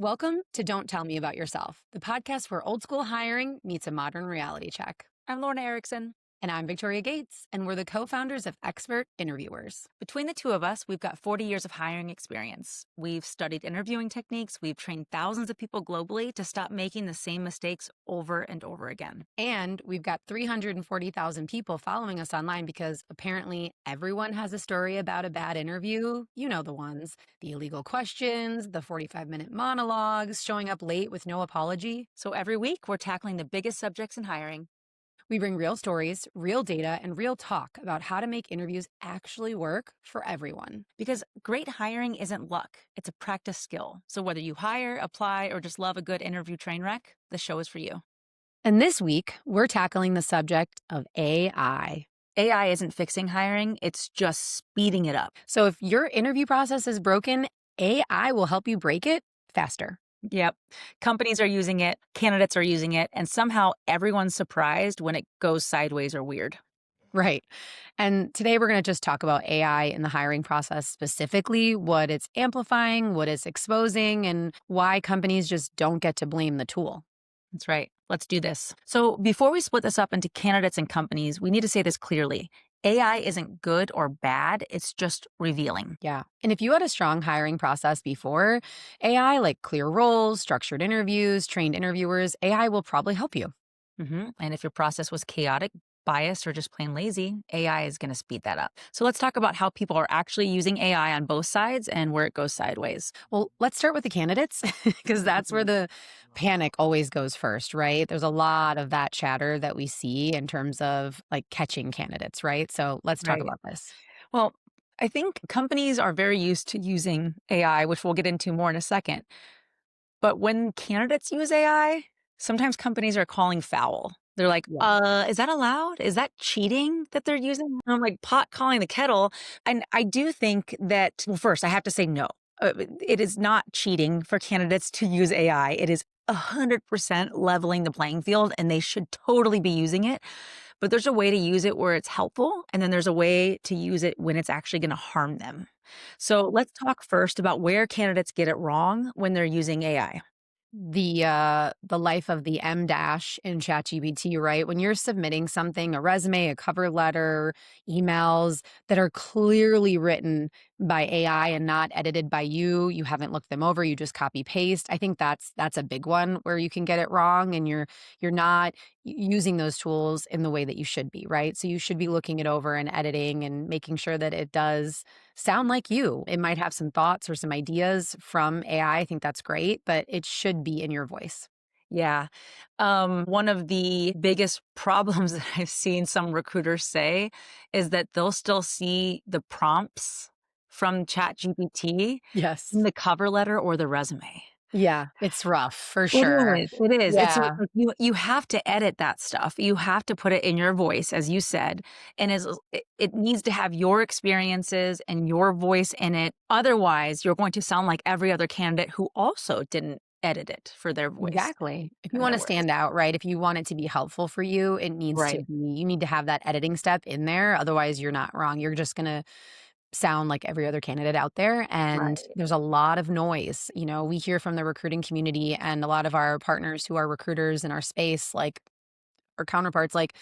Welcome to Don't Tell Me About Yourself, the podcast where old school hiring meets a modern reality check. I'm Lorna Erickson. And I'm Victoria Gates, and we're the co-founders of Expert Interviewers. Between the two of us, we've got 40 years of hiring experience. We've studied interviewing techniques. We've trained thousands of people globally to stop making the same mistakes over and over again. And we've got 340,000 people following us online because apparently everyone has a story about a bad interview. You know the ones. The illegal questions, the 45-minute monologues, showing up late with no apology. So every week, we're tackling the biggest subjects in hiring. We bring real stories, real data, and real talk about how to make interviews actually work for everyone. Because great hiring isn't luck, it's a practice skill. So whether you hire, apply, or just love a good interview train wreck, the show is for you. And this week, we're tackling the subject of AI. AI isn't fixing hiring, it's just speeding it up. So if your interview process is broken, AI will help you break it faster. Yep. Companies are using it, candidates are using it, and somehow everyone's surprised when it goes sideways or weird. Right. And today we're going to just talk about AI in the hiring process specifically, what it's amplifying, what it's exposing, and why companies just don't get to blame the tool. That's right. Let's do this. So before we split this up into candidates and companies, we need to say this clearly. AI isn't good or bad. It's just revealing. Yeah. And if you had a strong hiring process before, AI, like clear roles, structured interviews, trained interviewers, AI will probably help you. And if your process was chaotic, biased, or just plain lazy, AI is going to speed that up. So let's talk about how people are actually using AI on both sides and where it goes sideways. Well, let's start with the candidates because that's where the panic always goes first, right? There's a lot of that chatter that we see in terms of like catching candidates, right? So let's talk Right. about this. Well, I think companies are very used to using AI, which we'll get into more in a second. But when candidates use AI, sometimes companies are calling foul. They're like, Yeah. is that allowed? Is that cheating that they're using? And I'm like, pot calling the kettle. And I do think that, well, first, I have to say no. It is not cheating for candidates to use AI. It is 100% leveling the playing field, and they should totally be using it. But there's a way to use it where it's helpful, and then there's a way to use it when it's actually going to harm them. So let's talk first about where candidates get it wrong when they're using AI. The life of the M dash in ChatGPT, right? When you're submitting something, a resume, a cover letter, emails that are clearly written by AI and not edited by you, you haven't looked them over, you just copy paste. I think that's a big one where you can get it wrong and you're not using those tools in the way that you should be, right? So you should be looking it over and editing and making sure that it does sound like you. It might have some thoughts or some ideas from AI. I think that's great, but it should be in your voice. Yeah. One of the biggest problems that I've seen some recruiters say is that they'll still see the prompts from ChatGPT Yes. in the cover letter or the resume. Yeah, it's rough for sure. It is. It's Yeah. like you have to edit that stuff. You have to put it in your voice, as you said, and it needs to have your experiences and your voice in it. Otherwise, you're going to sound like every other candidate who also didn't edit it for their voice. Exactly. If you In want their to words. stand out, right? If you want it to be helpful for you, it needs to Right. be, you need to have that editing step in there. Otherwise, you're not wrong. You're just going to sound like every other candidate out there. And Right. there's a lot of noise. You know, we hear from the recruiting community and a lot of our partners who are recruiters in our space, like our counterparts, like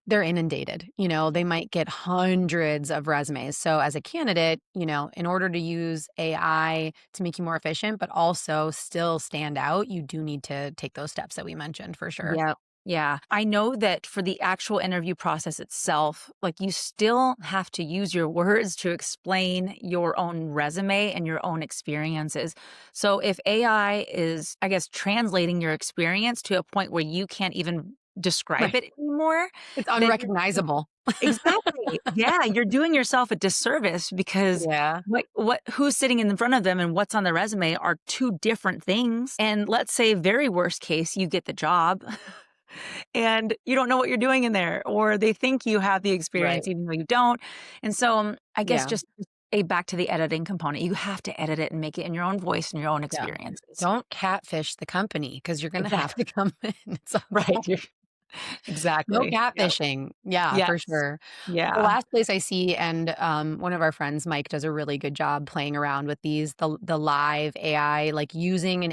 they're inundated. You know, they might get hundreds of resumes. So as a candidate, you know, in order to use AI to make you more efficient, but also still stand out, you do need to take those steps that we mentioned for sure. Yeah. Yeah. I know that for the actual interview process itself, like you still have to use your words to explain your own resume and your own experiences. So if AI is, I guess, translating your experience to a point where you can't even describe Right. it anymore, It's then unrecognizable. exactly. Yeah, you're doing yourself a disservice because Yeah. who's sitting in front of them and what's on the resume are two different things. And let's say very worst case, you get the job and you don't know what you're doing in there, or they think you have the Right. experience even though you don't. And so I guess Yeah. just a back to the editing component. You have to edit it and make it in your own voice and your own Yeah. experiences. Don't catfish the company because you're going to have to Exactly. come in. It's Right. okay. No Exactly. Yep. catfishing. Yeah, for Yes. sure. The Yeah. last place I see, and, one of our friends, Mike, does a really good job playing around with these, the live AI, like, using a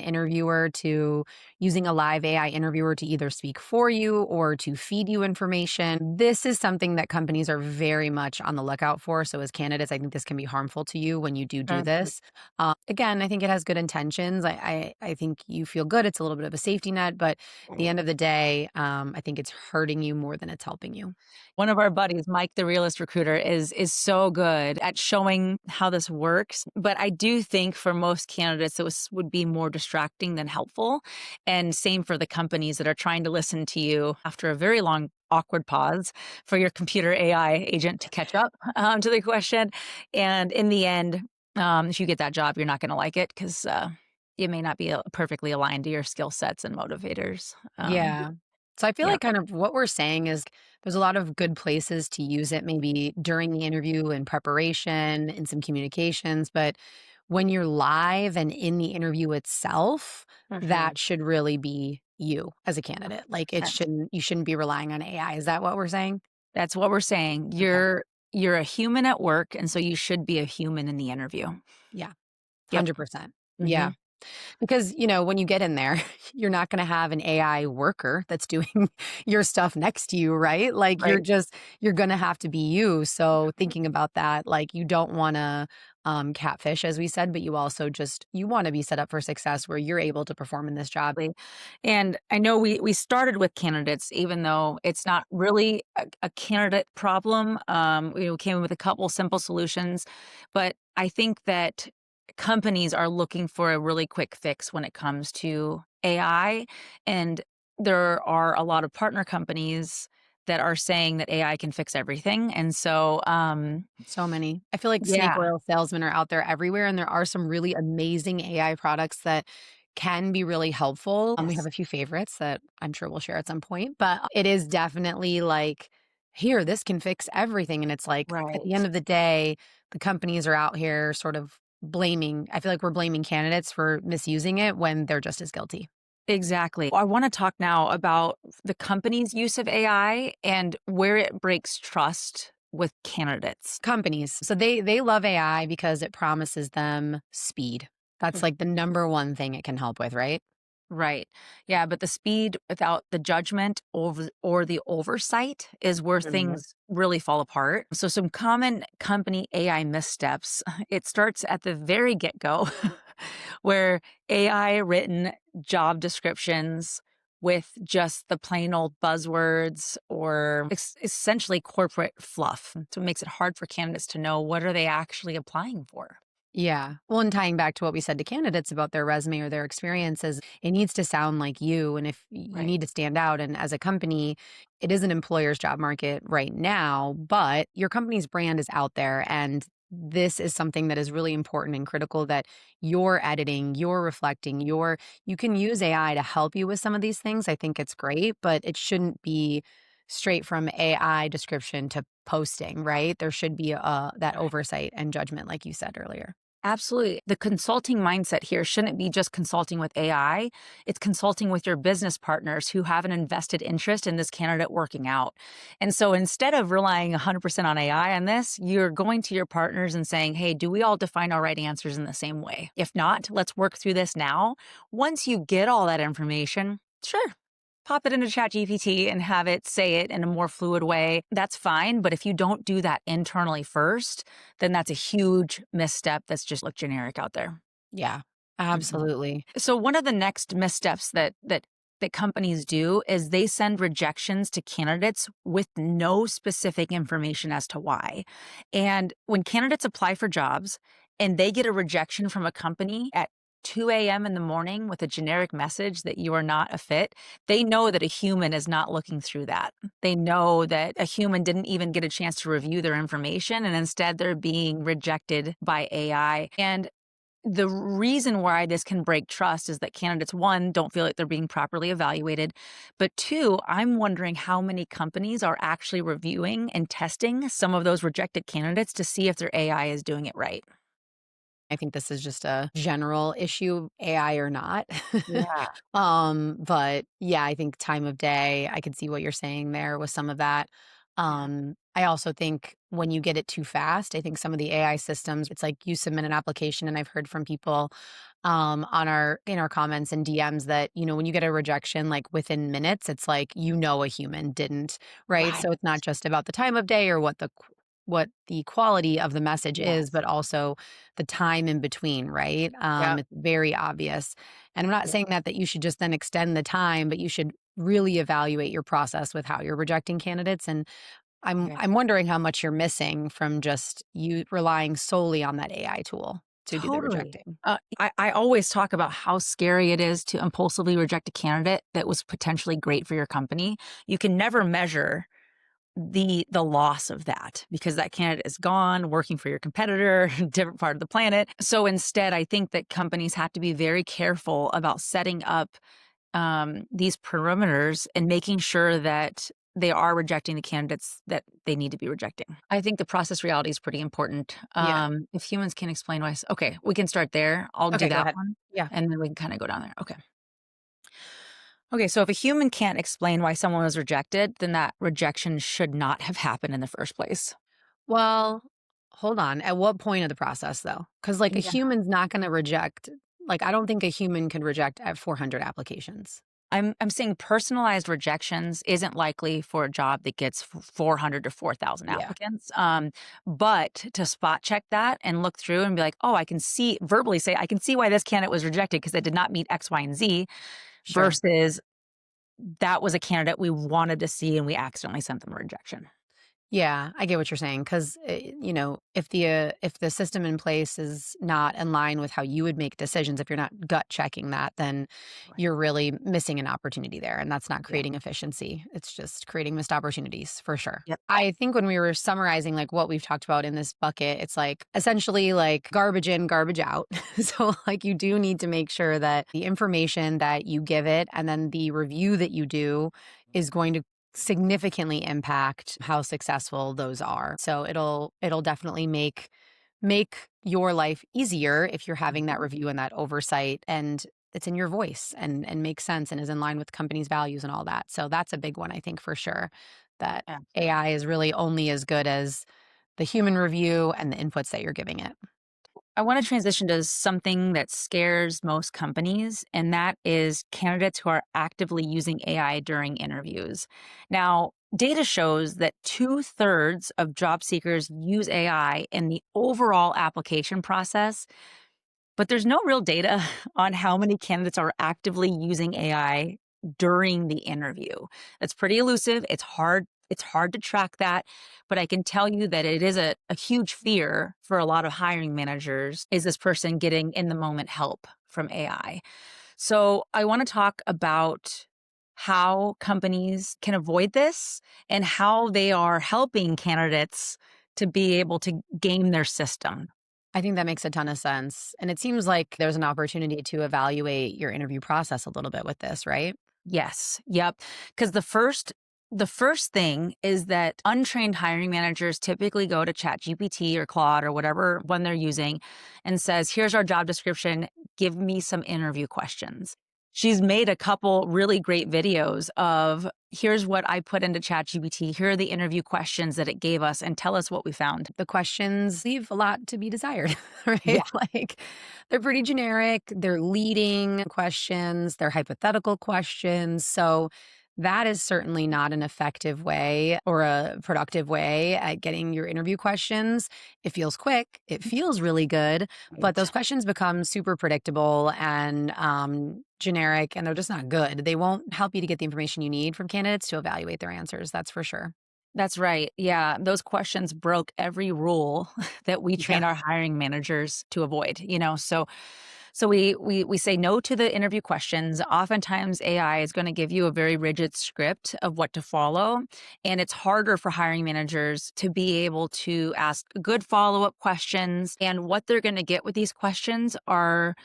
live AI interviewer to either speak for you or to feed you information. This is something that companies are very much on the lookout for, so as candidates, I think this can be harmful to you when you do Mhm. this. Again, I think it has good intentions. I think you feel good, it's a little bit of a safety net, but at the end of the day, I think it's hurting you more than it's helping you. One of our buddies, Mike, the realist recruiter, is so good at showing how this works. But I do think for most candidates, would be more distracting than helpful. And same for the companies that are trying to listen to you after a very long, awkward pause for your computer AI agent to catch up to the question. And in the end, if you get that job, you're not going to like it because it may not be perfectly aligned to your skill sets and motivators. Yeah. So I feel Yeah. like kind of what we're saying is there's a lot of good places to use it maybe during the interview and preparation and some communications, but when you're live and in the interview itself, Mhm. that should really be you as a candidate. Like it That's shouldn't you shouldn't be relying on AI. Is that what we're saying? That's what we're saying. Okay. You're a human at work, and so you should be a human in the interview. Yeah. Yep. 100%. Yeah. Mhm. Because, when you get in there, you're not gonna have an AI worker that's doing your stuff next to you, right? Like, Right. you're gonna have to be you, so thinking about that, like, you don't wanna, catfish, as we said, but you also you wanna be set up for success where you're able to perform in this job. And I know we started with candidates, even though it's not really a candidate problem. We came in with a couple simple solutions, but I think that companies are looking for a really quick fix when it comes to AI, and there are a lot of partner companies that are saying that AI can fix everything, and so So many. I feel like snake yeah, oil salesmen are out there everywhere, and there are some really amazing AI products that can be really helpful. We have yes, a few favorites that I'm sure we'll share at some point, but it is definitely like, here, this can fix everything. And it's like, at the right. end of the day, the companies are out here sort of blaming, I feel like we're blaming candidates for misusing it when they're just as guilty. Exactly. I want to talk now about the company's use of AI and where it breaks trust with candidates. Companies. So they love AI because it promises them speed. That's like the number one thing it can help with, right? Right. Yeah, but the speed without the judgment or the oversight is where Mhm. things really fall apart. So some common company AI missteps, it starts at the very get-go where AI written job descriptions with just the plain old buzzwords or essentially corporate fluff. So it makes it hard for candidates to know what are they actually applying for. Yeah. Well, and tying back to what we said to candidates about their resume or their experiences, it needs to sound like you. And if you Right. need to stand out, and as a company, it is an employer's job market right now, but your company's brand is out there. And this is something that is really important and critical that you're editing, you're reflecting, you can use AI to help you with some of these things. I think it's great, but it shouldn't be straight from AI description to posting, right? There should be that Right. oversight and judgment, like you said earlier. Absolutely. The consulting mindset here shouldn't be just consulting with AI. It's consulting with your business partners who have an invested interest in this candidate working out. And so instead of relying 100% on AI on this, you're going to your partners and saying, hey, do we all define our right answers in the same way? If not, let's work through this now. Once you get all that information, sure, pop it into ChatGPT and have it say it in a more fluid way. That's fine. But if you don't do that internally first, then that's a huge misstep that's just look generic out there. Yeah, Mhm. absolutely. So one of the next missteps that companies do is they send rejections to candidates with no specific information as to why. And when candidates apply for jobs and they get a rejection from a company at 2 a.m. in the morning with a generic message that you are not a fit, they know that a human is not looking through that. They know that a human didn't even get a chance to review their information and instead they're being rejected by AI. And the reason why this can break trust is that candidates, one, don't feel like they're being properly evaluated. But two, I'm wondering how many companies are actually reviewing and testing some of those rejected candidates to see if their AI is doing it right. I think this is just a general issue, AI or not. Yeah. But yeah, I think time of day, I could see what you're saying there with some of that. Yeah. I also think when you get it too fast, I think some of the AI systems, it's like you submit an application, and I've heard from people on our in our comments and DMs that, when you get a rejection, like within minutes, it's like a human didn't, right? Right. So it's not just about the time of day or what the quality of the message is, Yes. but also the time in between, right? Yep. It's very obvious. And I'm not Yep. saying that you should just then extend the time, but you should really evaluate your process with how you're rejecting candidates. And I'm Okay. I'm wondering how much you're missing from just you relying solely on that AI tool to do the Totally. rejecting. I always talk about how scary it is to impulsively reject a candidate that was potentially great for your company. You can never measure the loss of that because that candidate is gone working for your competitor, different part of the planet. So instead, I think that companies have to be very careful about setting up these perimeters and making sure that they are rejecting the candidates that they need to be rejecting. I think the process reality is pretty important. Yeah. If humans can explain why, okay, we can start there. I'll do Okay, go that ahead. one, Yeah. and then we can kind of go down there. Okay. Okay, so if a human can't explain why someone was rejected, then that rejection should not have happened in the first place. Well, hold on. At what point of the process though? Because like a Yeah. human's not going to reject. Like I don't think a human could reject at 400 applications. I'm saying personalized rejections isn't likely for a job that gets 400 to 4,000 Yeah, applicants. But to spot check that and look through and be like, oh, I can see verbally say, I can see why this candidate was rejected because they did not meet X, Y, and Z sure. versus that was a candidate we wanted to see and we accidentally sent them a rejection. Yeah, I get what you're saying because if the system in place is not in line with how you would make decisions, if you're not gut checking that, then Right. you're really missing an opportunity there, and that's not Yeah. creating efficiency. It's just creating missed opportunities for sure. Yep. I think when we were summarizing like what we've talked about in this bucket, it's like essentially like garbage in, garbage out. So like you do need to make sure that the information that you give it and then the review that you do is going to significantly impact how successful those are. So it'll definitely make your life easier if you're having that Mhm. review and that oversight and it's in your voice and makes sense and is in line with company's values and all that. So that's a big one I think for sure that Absolutely. AI is really only as good as the human review and the inputs that you're giving it. I want to transition to something that scares most companies, and that is candidates who are actively using AI during interviews. Now, data shows that 2/3 of job seekers use AI in the overall application process, but there's no real data on how many candidates are actively using AI during the interview. That's pretty elusive. It's hard to track that, but I can tell you that it is a huge fear for a lot of hiring managers. Is this person getting in the moment help from AI? So I want to talk about how companies can avoid this and how they are helping candidates to be able to game their system. I think that makes a ton of sense. And it seems like there's an opportunity to evaluate your interview process a little bit with this, right? Yes. Yep. Because the first thing is that untrained hiring managers typically go to ChatGPT or Claude or whatever one they're using and says, "Here's our job description. Give me some interview questions." She's made a couple really great videos of here's what I put into ChatGPT. Here are the interview questions that it gave us, and tell us what we found. The questions leave a lot to be desired, Yeah. right? Like they're pretty generic, they're leading questions, they're hypothetical questions. So that is certainly not an effective way or a productive way at getting your interview questions. It feels quick, it feels really good, but Right. those questions become super predictable and generic, and they're just not good. They won't help you to get the information you need from candidates to evaluate their answers. That's for sure. That's right. Yeah, those questions broke every rule that we Yeah. train our hiring managers to avoid. So we say no to the interview questions. Oftentimes AI is going to give you a very rigid script of what to follow, and it's harder for hiring managers to be able to ask good follow-up questions, and what they're going to get with these questions are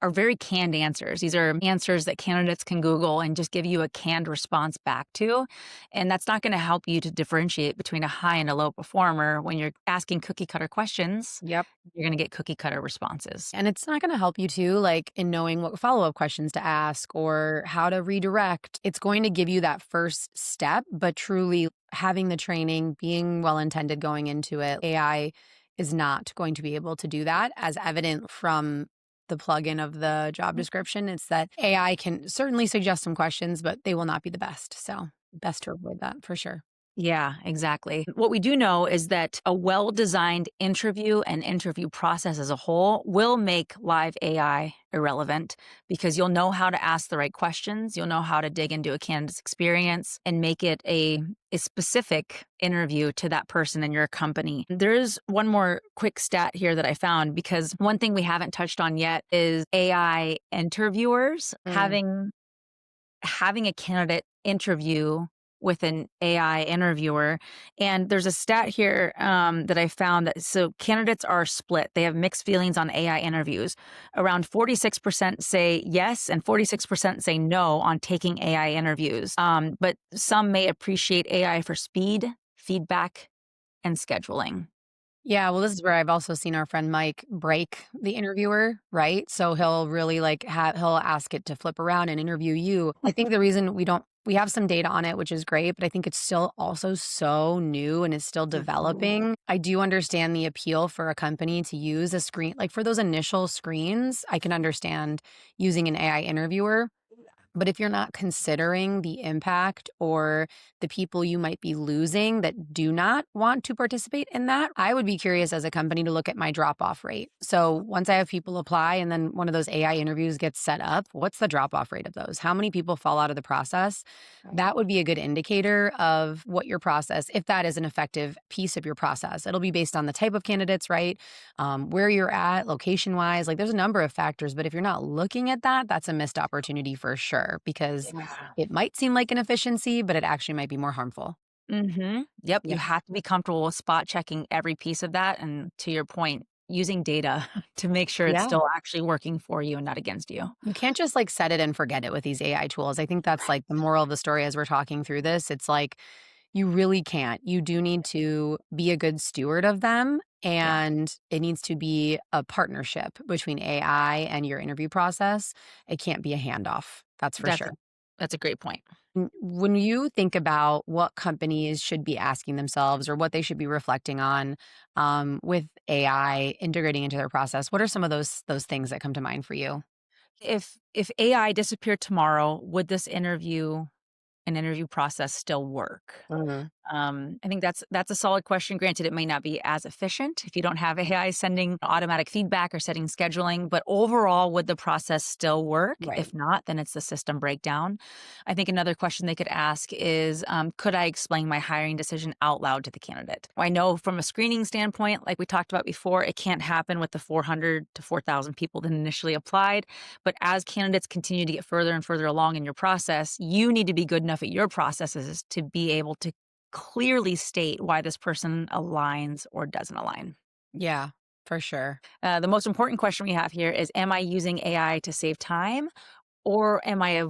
are very canned answers. These are answers that candidates can Google and just give you a canned response back to. And that's not going to help you to differentiate between a high and a low performer. When you're asking cookie cutter questions, Yep. you're going to get cookie cutter responses. And it's not going to help you too, like in knowing what follow up questions to ask or how to redirect. It's going to give you that first step, but truly having the training, being well intended going into it, AI is not going to be able to do that, as evident from the plugin of the job description. It's that AI can certainly suggest some questions, but they will not be the best. So, best to avoid that for sure. Yeah, exactly. What we do know is that a well designed interview and interview process as a whole will make live AI irrelevant because you'll know how to ask the right questions. You'll know how to dig into a candidate's experience and make it a specific interview to that person in your company. There's one more quick stat here that I found because one thing we haven't touched on yet is AI interviewers Mm. having a candidate interview with an AI interviewer. And there's a stat here that I found that so candidates are split. They have mixed feelings on AI interviews. Around 46% say yes, and 46% say no on taking AI interviews. But some may appreciate AI for speed, feedback, and scheduling. Yeah, well, this is where I've also seen our friend Mike break the interviewer, right? So he'll really like he'll ask it to flip around and interview you. I think the reason we have some data on it, which is great, but I think it's still also so new and is still developing. I do understand the appeal for a company to use a screen like for those initial screens. I can understand using an AI interviewer. But if you're not considering the impact or the people you might be losing that do not want to participate in that, I would be curious as a company to look at my drop off rate. So once I have people apply and then one of those AI interviews gets set up, what's the drop off rate of those? How many people fall out of the process? That would be a good indicator of what your process, if that is an effective piece of your process. It'll be based on the type of candidates, right? Where you're at, location wise. Like there's a number of factors, but if you're not looking at that, that's a missed opportunity for sure because Yeah. it might seem like an efficiency, but it actually might be more harmful. Yep, you Yeah. have to be comfortable with spot checking every piece of that, and to your point, using data to make sure it's Yeah. still actually working for you and not against you. You can't just like set it and forget it with these AI tools. I think that's like the moral of the story as we're talking through this. It's like you really can't. You do need to be a good steward of them. Yeah, And it needs to be a partnership between AI and your interview process. It can't be a handoff. That's for that's sure. a that's a great point. When you think about what companies should be asking themselves or what they should be reflecting on with AI integrating into their process, what are some of those things that come to mind for you? If AI disappeared tomorrow, would this interview process still work? Mhm. I think that's a solid question. Granted, it may not be as efficient if you don't have AI sending automatic feedback or setting scheduling, but overall, would the process still work? Right. If not, then it's the system breakdown. I think another question they could ask is, could I explain my hiring decision out loud to the candidate? I know from a screening standpoint, like we talked about before, it can't happen with the 400 to 4,000 people that initially applied. But as candidates continue to get further and further along in your process, you need to be good enough at your processes to be able to clearly state why this person aligns or doesn't align. Yeah, for sure. The most important question we have here is, am I using AI to save time, or am I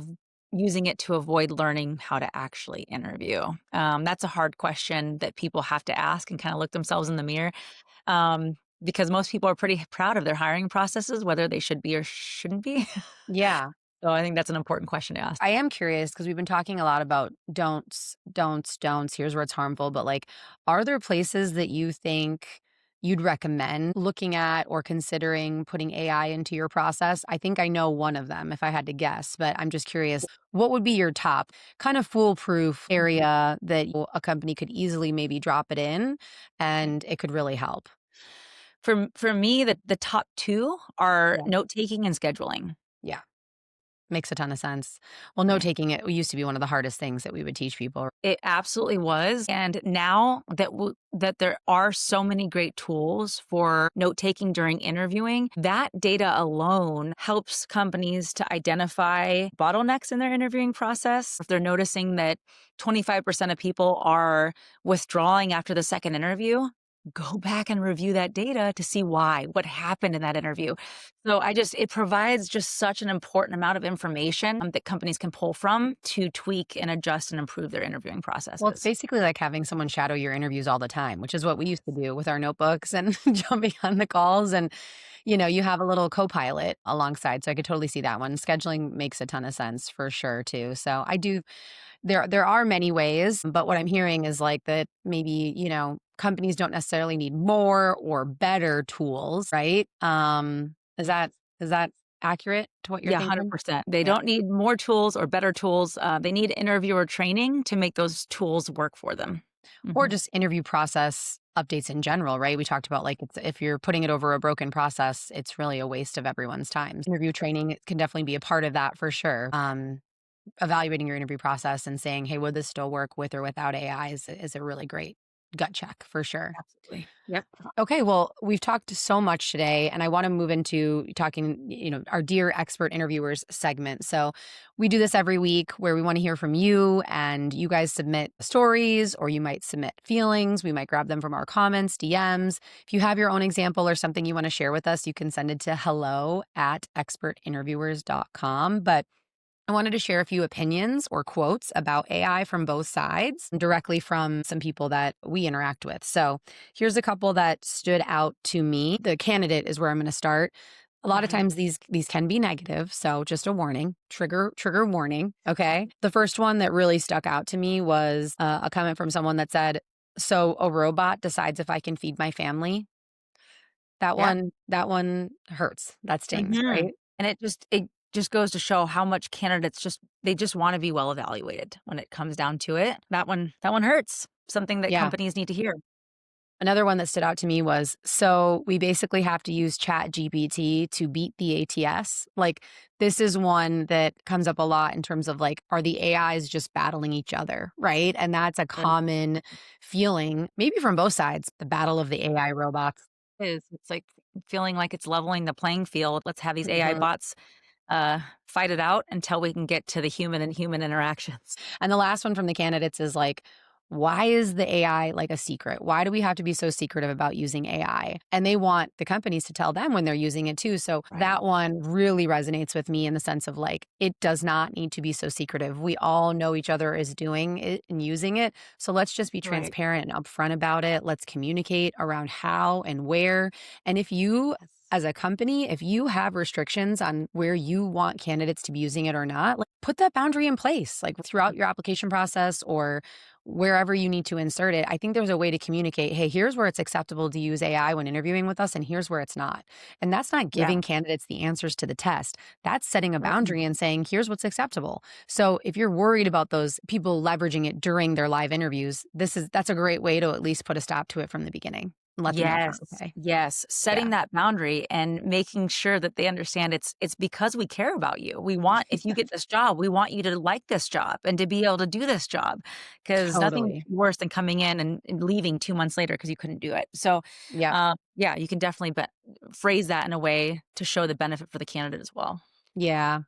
using it to avoid learning how to actually interview? That's a hard question that people have to ask and kind of look themselves in the mirror, um, because most people are pretty proud of their hiring processes, whether they should be or shouldn't be. Yeah. So I think that's an important question to ask. I am curious because we've been talking a lot about don'ts, don'ts, don'ts. Here's where it's harmful. But like, are there places that you think you'd recommend looking at or considering putting AI into your process? I think I know one of them if I had to guess, but I'm just curious what would be your top kind of foolproof area that a company could easily maybe drop it in and it could really help? For me, the top two are Yeah. note taking and scheduling. Yeah. Makes a ton of sense. Well, note Yeah. taking it used to be one of the hardest things that we would teach people. It absolutely was, and now that there are so many great tools for note-taking during interviewing, that data alone helps companies to identify bottlenecks in their interviewing process. If they're noticing that 25% of people are withdrawing after the second interview, go back and review that data to see why, what happened in that interview. So it provides just such an important amount of information that companies can pull from to tweak and adjust and improve their interviewing Well, it's processes. basically like having someone shadow your interviews all the time, which is what we used to do with our notebooks and jumping on the calls. And, you have a little co-pilot alongside. So I could totally see that one. Scheduling makes a ton of sense for sure too. So I do there are many ways, but what I'm hearing is like that maybe, companies don't necessarily need more or better tools, right? Is that accurate to what you're Yeah, thinking? 100%. They Yeah. don't need more tools or better tools. They need interviewer training to make those tools work for them. Or Mhm. just interview process updates in general, right? We talked about like if you're putting it over a broken process, it's really a waste of everyone's time. Interview training can definitely be a part of that for sure. Evaluating your interview process and saying, "Hey, would this still work with or without AI?" is a really great gut check for sure. Absolutely. Yep. Okay, well, we've talked so much today, and I want to move into talking, our dear expert interviewers segment. So we do this every week where we want to hear from you, and you guys submit stories, or you might submit feelings. We might grab them from our comments, DMs. If you have your own example or something you want to share with us, you can send it to hello@expertinterviewers.com. But I wanted to share a few opinions or quotes about AI from both sides, directly from some people that we interact with. So here's a couple that stood out to me. The candidate is where I'm going to start. A lot of Mhm. times these can be negative, so just a warning, trigger warning. Okay. The first one that really stuck out to me was a comment from someone that said, "So a robot decides if I can feed my family." Yep. That one hurts. That stings, Mhm. right? And it just goes to show how much candidates just wanna be well evaluated when it comes down to it. That one hurts, something that Yeah. companies need to hear. Another one that stood out to me was, so we basically have to use Chat GPT to beat the ATS. Like, this is one that comes up a lot in terms of like, are the AIs just battling each other? Right. And that's a And common feeling, maybe from both sides, the battle of the AI robots. it's like feeling like it's leveling the playing field. Let's have these AI Mhm. bots, fight it out until we can get to the human and human interactions. And the last one from the candidates is like, why is the AI like a secret? Why do we have to be so secretive about using AI? And they want the companies to tell them when they're using it too. So Right. that one really resonates with me in the sense of like, it does not need to be so secretive. We all know each other is doing it and using it. So let's just be Right. transparent and upfront about it. Let's communicate around how and where. And if you, Yes. as a company, if you have restrictions on where you want candidates to be using it or not, like put that boundary in place, like throughout your application process or wherever you need to insert it. I think there's a way to communicate, hey, here's where it's acceptable to use AI when interviewing with us, and here's where it's not. And that's not Yeah. giving candidates the answers to the test. That's setting a Mm. boundary and saying, here's what's acceptable. So if you're worried about those people leveraging it during their live interviews, that's a great way to at least put a stop to it from the beginning and let them know it's not Yes, okay. yes, Yeah. setting that boundary and making sure that they understand it's because we care about you. We want if you get this job, we want you to like this job and to be able to do this job, because nothing's Totally. worse than coming in and leaving 2 months later because you couldn't do it. So, Yep. yeah, you can definitely phrase that in a way to show the benefit for the candidate as well. Yeah.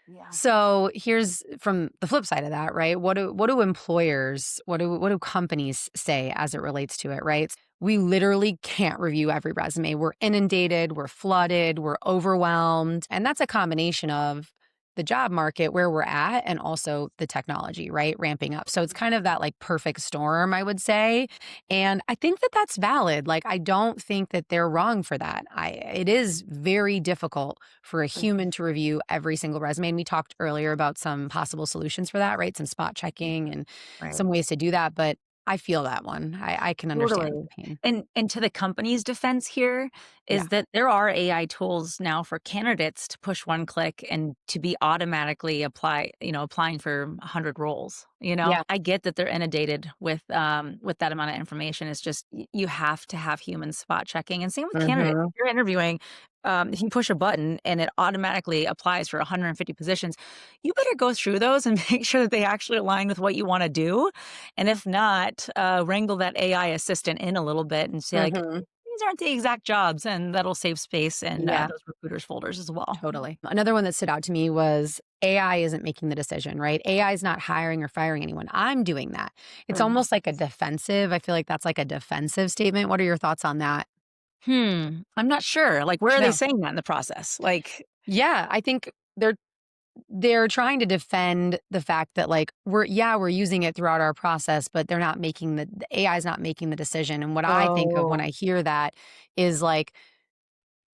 Yeah. So here's from the flip side of that, right? What do employers, what do companies say as it relates to it, right? We literally can't review every resume. We're inundated, we're flooded, we're overwhelmed, and that's a combination of the job market where we're at and also the technology, right? Ramping up. So it's kind of that like perfect storm, I would say. And I think that that's valid. Like I don't think that they're wrong for that. It is very difficult for a Mhm. human to review every single resume. And we talked earlier about some possible solutions for that, right? Some spot checking and Right. some ways to do that. But I feel that one. I can understand Totally. the pain. And to the company's defense here Yeah. is that there are AI tools now for candidates to push one click and to be automatically applying for 100 roles, you know? Yeah. I get that they're inundated with that amount of information. It's just you have to have human spot checking, and same with candidates. If Hmm. you're interviewing, if you push a button and it automatically applies for 150 positions, you better go through those and make sure that they actually align with what you wanna do, and if not, wrangle that AI assistant in a little bit and say like, Hmm. these aren't the exact jobs, and that'll save space in Yeah. those recruiters folders as well. Totally. Another one that stood out to me was AI isn't making the decision, right? AI is not hiring or firing anyone. I'm doing that. It's Right. almost like a defensive. I feel like that's like a defensive statement. What are your thoughts on that? I'm not sure. Like, where are they No. saying that in the process? Like, Yeah, I think they're trying to defend the fact that like we're using it throughout our process, but they're not making the AI is not making the decision. And what I think of when oh, I hear that is like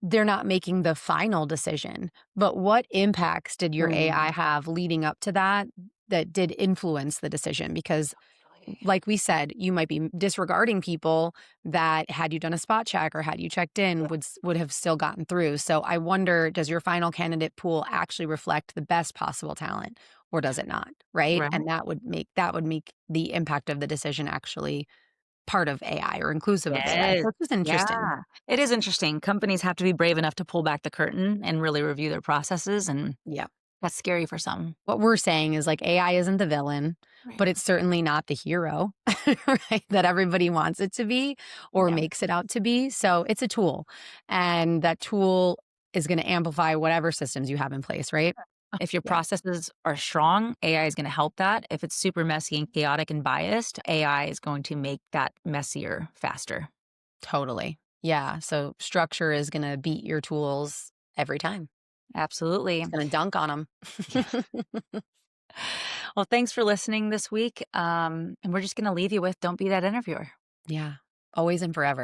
they're not making the final decision, but what impacts did your AI hmm, have leading up to that that did influence the decision? Because, totally. like we said, you might be disregarding people that had you done a spot check or had you checked in would have still gotten through. So I wonder, does your final candidate pool actually reflect the best possible talent, or does it not? Right, Right. and that would make the impact of the decision actually part of AI or inclusive of AI. Yes. So it's just interesting. Yeah. It is interesting. Companies have to be brave enough to pull back the curtain and really review their processes, and Yeah. that's scary for some. What we're saying is like AI isn't the villain, Right. but it's certainly not the hero, right? That everybody wants it to be or Yeah. makes it out to be. So it's a tool, and that tool is going to amplify whatever systems you have in place, right? If your Yeah, processes are strong, AI is going to help that. If it's super messy and chaotic and biased, AI is going to make that messier faster. totally. Yeah. So structure is going to beat your tools every time. Absolutely. It's going to dunk on them. Yeah. Well, thanks for listening this week. And we're just going to leave you with don't be that interviewer. Yeah. Always and forever.